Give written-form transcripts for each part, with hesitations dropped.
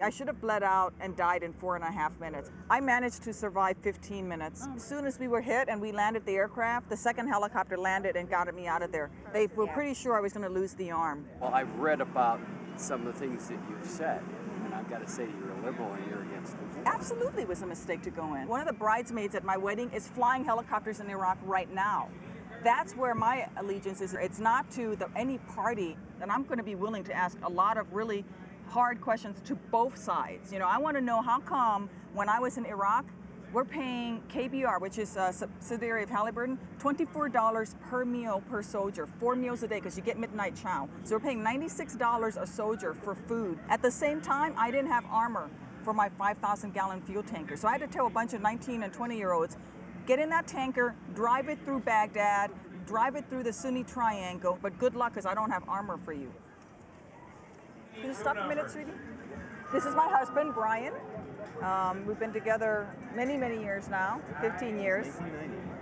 I should have bled out and died in 4.5 minutes. I managed to survive 15 minutes. As soon as we were hit and we landed the aircraft, the second helicopter landed and got me out of there. They were pretty sure I was going to lose the arm. Well, I've read about some of the things that you've said, and I've got to say you're a liberal and you're against the war. Absolutely, it was a mistake to go in. One of the bridesmaids at my wedding is flying helicopters in Iraq right now. That's where my allegiance is. It's not to any party, and I'm going to be willing to ask a lot of really hard questions to both sides. You know, I want to know how come when I was in Iraq, we're paying KBR, which is a subsidiary of Halliburton, $24 per meal per soldier, 4 meals a day, because you get midnight chow. So we're paying $96 a soldier for food. At the same time, I didn't have armor for my 5,000-gallon fuel tanker. So I had to tell a bunch of 19 and 20-year-olds, get in that tanker, drive it through Baghdad, drive it through the Sunni Triangle, but good luck, because I don't have armor for you. Can you stop a minute, sweetie? This is my husband, Brian. We've been together many, many years now, 15 years.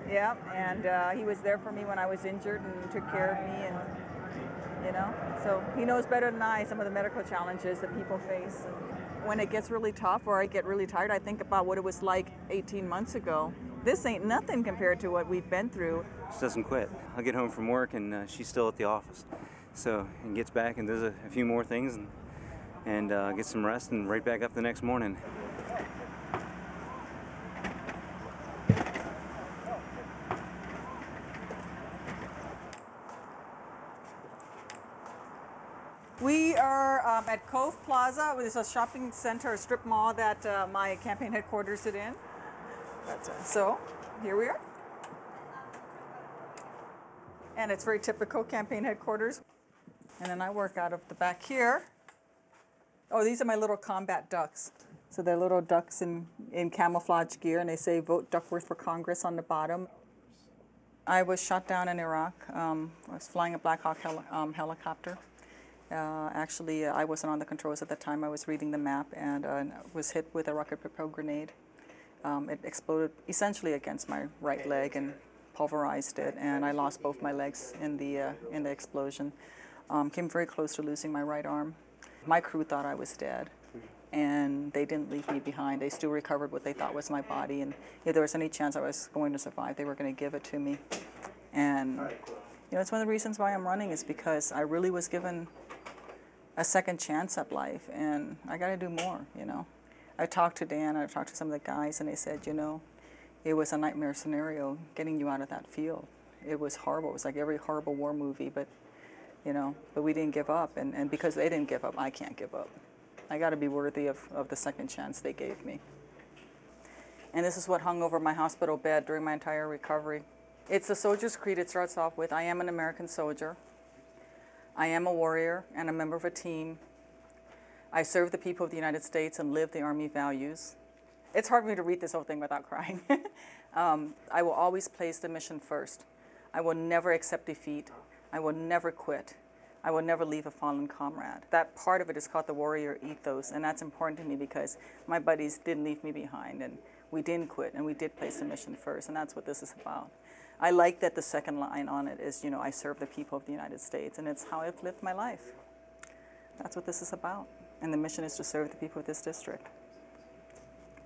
Yeah, and he was there for me when I was injured and took care of me, and you know, so he knows better than I some of the medical challenges that people face. And when it gets really tough or I get really tired, I think about what it was like 18 months ago. This ain't nothing compared to what we've been through. She doesn't quit. I'll get home from work and she's still at the office. So, and gets back and does a few more things and gets some rest and right back up the next morning. We are at Cove Plaza. It's a shopping center, a strip mall that my campaign headquarters is in. So here we are. And it's very typical campaign headquarters. And then I work out of the back here. Oh, these are my little combat ducks. So they're little ducks in camouflage gear, and they say vote Duckworth for Congress on the bottom. I was shot down in Iraq. I was flying a Black Hawk helicopter. Actually, I wasn't on the controls at the time. I was reading the map and was hit with a rocket-propelled grenade. It exploded essentially against my right leg and pulverized it, and I lost both my legs in the explosion. Came very close to losing my right arm. My crew thought I was dead, and they didn't leave me behind. They still recovered what they thought was my body, and if there was any chance I was going to survive, they were going to give it to me. And you know, it's one of the reasons why I'm running is because I really was given a second chance at life, and I got to do more, you know. I talked to Dan, I talked to some of the guys, and they said, you know, it was a nightmare scenario getting you out of that field. It was horrible. It was like every horrible war movie, but, you know, but we didn't give up, and because they didn't give up, I can't give up. I got to be worthy of the second chance they gave me. And this is what hung over my hospital bed during my entire recovery. It's the soldier's creed. It starts off with, I am an American soldier. I am a warrior and a member of a team. I serve the people of the United States and live the Army values. It's hard for me to read this whole thing without crying. I will always place the mission first. I will never accept defeat. I will never quit. I will never leave a fallen comrade. That part of it is called the warrior ethos, and that's important to me because my buddies didn't leave me behind, and we didn't quit, and we did place the mission first, and that's what this is about. I like that the second line on it is, you know, I serve the people of the United States, and it's how I've lived my life. That's what this is about, and the mission is to serve the people of this district.